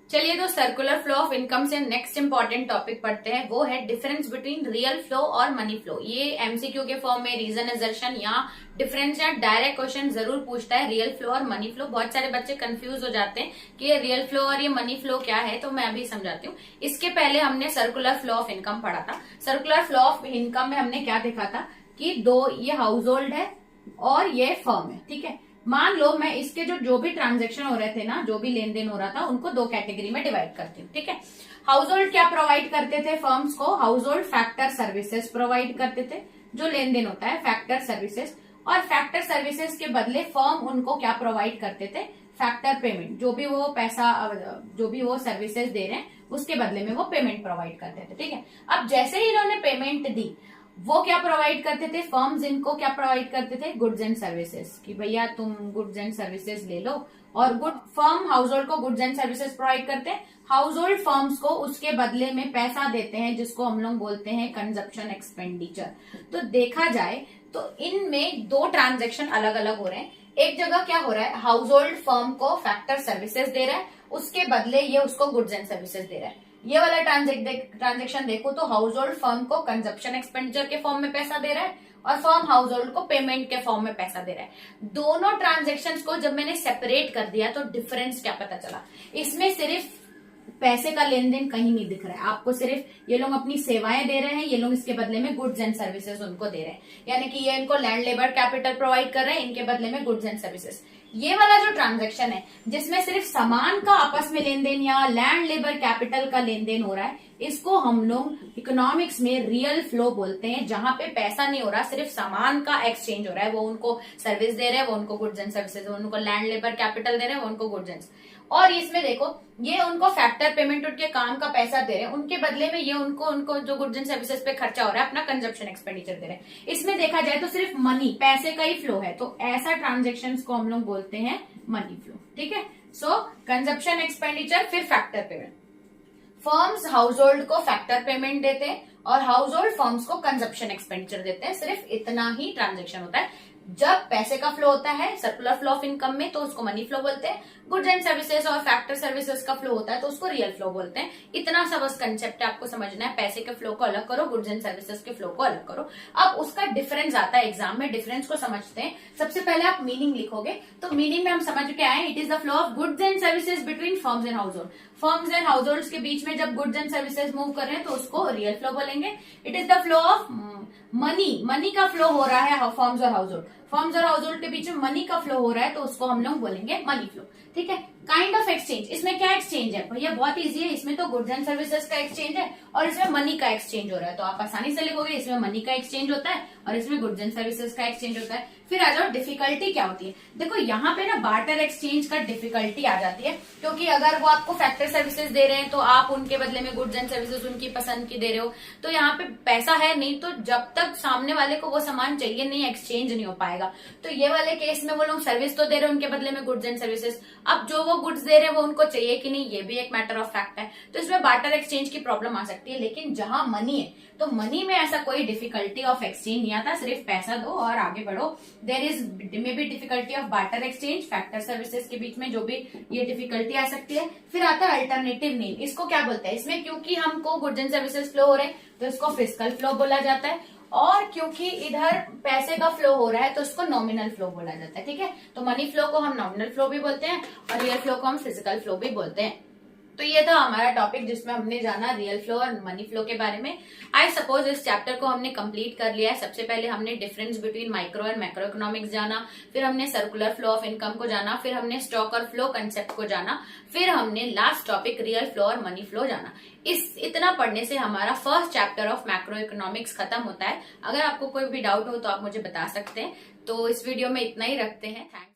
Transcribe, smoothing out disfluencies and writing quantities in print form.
चलिए तो circular flow of income से नेक्स्ट इंपॉर्टेंट टॉपिक पढ़ते हैं, वो है डिफरेंस बिटवीन रियल फ्लो और मनी फ्लो। ये एमसीक्यू के फॉर्म में रीजन असर्शन या डिफरेंस या डायरेक्ट क्वेश्चन जरूर पूछता है, रियल फ्लो और मनी फ्लो। बहुत सारे बच्चे कंफ्यूज हो जाते हैं कि ये रियल फ्लो और ये मनी फ्लो क्या है, तो मैं अभी समझाती हूँ। इसके पहले हमने सर्कुलर फ्लो ऑफ इनकम पढ़ा था। सर्कुलर फ्लो ऑफ इनकम में हमने क्या देखा था कि दो, ये हाउस होल्ड है और ये फर्म है, ठीक है। मान लो मैं इसके जो भी ट्रांजेक्शन हो रहे थे ना, जो भी लेन देन हो रहा था, उनको दो कैटेगरी में डिवाइड करती हूँ, ठीक है। हाउस होल्ड क्या प्रोवाइड करते थे फर्म्स को? House hold factor services provide करते थे, जो लेन देन होता है फैक्टर सर्विसेज। और फैक्टर सर्विसेज के बदले फर्म उनको क्या प्रोवाइड करते थे? Factor payment. जो भी वो पैसा, जो भी वो सर्विसेज दे रहे हैं उसके बदले में वो पेमेंट प्रोवाइड करते थे, ठीक है। अब जैसे ही इन्होंने पेमेंट दी, वो क्या प्रोवाइड करते थे? फर्म्स इनको क्या प्रोवाइड करते थे? गुड्स एंड सर्विसेज, कि भैया तुम गुड्स एंड सर्विसेज ले लो। और गुड फर्म हाउस होल्ड को गुड्स एंड सर्विसेज प्रोवाइड करते हैं, हाउस होल्ड फर्म्स को उसके बदले में पैसा देते हैं, जिसको हम लोग बोलते हैं कंजप्शन एक्सपेंडिचर। तो देखा जाए तो इनमें दो ट्रांजेक्शन अलग अलग हो रहे हैं। एक जगह क्या हो रहा है, हाउस होल्ड फर्म को फैक्टर सर्विसेज दे रहा है, उसके बदले ये उसको गुड्स एंड सर्विसेज दे रहा है। ये वाला ट्रांजेक्शन देखो तो हाउस होल्ड फर्म को कंजप्शन एक्सपेंडिचर के फॉर्म में पैसा दे रहा है और फर्म हाउस होल्ड को पेमेंट के फॉर्म में पैसा दे रहा है। दोनों ट्रांजेक्शन्स को जब मैंने सेपरेट कर दिया तो डिफरेंस क्या पता चला? इसमें सिर्फ पैसे का लेन देन कहीं नहीं दिख रहा है आपको, सिर्फ ये लोग अपनी सेवाएं दे रहे हैं, ये लोग इसके बदले में गुड्स एंड सर्विसेज उनको दे रहे हैं। यानी कि ये इनको लैंड लेबर कैपिटल प्रोवाइड कर रहे हैं, इनके बदले में गुड्स एंड सर्विसेज। ये वाला जो ट्रांजैक्शन है जिसमें सिर्फ सामान का आपस में लेन देन या लैंड लेबर कैपिटल का लेन देन हो रहा है, इसको हम लोग इकोनॉमिक्स में रियल फ्लो बोलते हैं। जहां पे पैसा नहीं हो रहा, सिर्फ सामान का एक्सचेंज हो रहा है। वो उनको सर्विस दे रहे हैं, वो उनको गुड्स एंड सर्विसेज, उनको लैंड लेबर कैपिटल दे रहे हैं, वो उनको गुड्स एंड। और इसमें देखो, ये उनको फैक्टर पेमेंट, उनके काम का पैसा दे रहे हैं, उनके बदले में ये उनको जो गुड्स एंड सर्विसेज पे खर्चा हो रहा है अपना कंजप्शन एक्सपेंडिचर दे रहे हैं। इसमें देखा जाए तो सिर्फ मनी, पैसे का ही फ्लो है, तो ऐसा ट्रांजेक्शन को हम लोग बोलते हैं मनी फ्लो, ठीक है। सो कंजप्शन एक्सपेंडिचर, फिर factor payment. Firms house hold को फैक्टर पेमेंट देते हैं और हाउस होल्ड फर्म्स को कंजप्शन एक्सपेंडिचर देते हैं। सिर्फ इतना ही ट्रांजेक्शन होता है। जब पैसे का फ्लो होता है सर्कुलर फ्लो ऑफ इनकम में तो उसको मनी फ्लो बोलते हैं। गुड्स एंड सर्विसेज और फैक्टर सर्विसेज का फ्लो होता है तो उसको रियल फ्लो बोलते हैं। इतना सा बस कंसेप्ट है, आपको समझना है। पैसे के फ्लो को अलग करो, गुड्स एंड सर्विसेज के फ्लो को अलग करो। अब उसका डिफरेंस आता है एग्जाम में, डिफरेंस को समझते हैं। सबसे पहले आप मीनिंग लिखोगे, तो मीनिंग में हम समझ के आए, it is the flow of goods and services between firms and house hold. Firms and house hold के बीच में जब गुड्स एंड सर्विसेज मूव कर रहे हैं तो उसको रियल फ्लो बोलेंगे। It is the flow of money का फ्लो हो रहा है फर्म्स और हाउस होल्ड, फर्म्स और हाउस होल्ड के बीच में मनी का फ्लो हो रहा है तो उसको हम लोग बोलेंगे मनी फ्लो, ठीक है। काइंड ऑफ एक्सचेंज, इसमें क्या एक्सचेंज है भैया? बहुत इजी है। इसमें तो गुड्स एंड सर्विसेज का एक्सचेंज है और इसमें मनी का एक्सचेंज हो रहा है, तो आप आसानी से लिखोगे इसमें मनी का एक्सचेंज होता है और इसमें गुड्स एंड सर्विसेज का एक्सचेंज होता है। फिर आ जाओ डिफिकल्टी क्या होती है। देखो यहाँ पे ना बार्टर एक्सचेंज का डिफिकल्टी आ जाती है, क्योंकि अगर वो आपको फैक्टर सर्विसेज दे रहे हैं तो आप उनके बदले में गुड्स एंड सर्विसेज उनकी पसंद की दे रहे हो, तो यहाँ पे पैसा है नहीं, तो जब तक सामने वाले को वो सामान चाहिए नहीं, एक्सचेंज नहीं हो पाएगा। तो ये वाले केस में वो लोग सर्विस तो दे रहे हैं, उनके बदले में गुड्स एंड सर्विसेज। अब जो वो गुड्स दे रहे हैं वो उनको चाहिए कि नहीं, ये भी एक मैटर ऑफ फैक्ट है, तो इसमें बार्टर एक्सचेंज की प्रॉब्लम आ सकती है। लेकिन जहां मनी है तो मनी में ऐसा कोई डिफिकल्टी ऑफ एक्सचेंज नहीं आता, सिर्फ पैसा दो और आगे बढ़ो। There is may be difficulty of barter exchange, factor services के बीच में जो भी ये डिफिकल्टी आ सकती है। फिर आता है अल्टरनेटिव नेम, इसको क्या बोलते हैं? इसमें क्योंकि हमको गुड्स एंड सर्विसेज फ्लो हो रहे हैं तो इसको फिस्कल फ्लो बोला जाता है, और क्योंकि इधर पैसे का फ्लो हो रहा है तो इसको नॉमिनल फ्लो बोला जाता है, ठीक है। तो मनी फ्लो को हम नॉमिनल फ्लो भी बोलते हैं और रियल फ्लो को हम फिजिकल फ्लो भी बोलते हैं। तो ये था हमारा टॉपिक जिसमें हमने जाना रियल फ्लो और मनी फ्लो के बारे में। आई सपोज इस चैप्टर को हमने कंप्लीट कर लिया है। सबसे पहले हमने difference between micro and macro economics जाना, फिर हमने सर्कुलर फ्लो ऑफ इनकम को जाना, फिर हमने स्टॉक और फ्लो कंसेप्ट को जाना, फिर हमने लास्ट टॉपिक रियल फ्लो और मनी फ्लो जाना। इतना पढ़ने से हमारा first chapter of macro economics खत्म होता है। अगर आपको कोई भी डाउट हो तो आप मुझे बता सकते हैं। तो इस वीडियो में इतना ही रखते हैं। थैंक्स।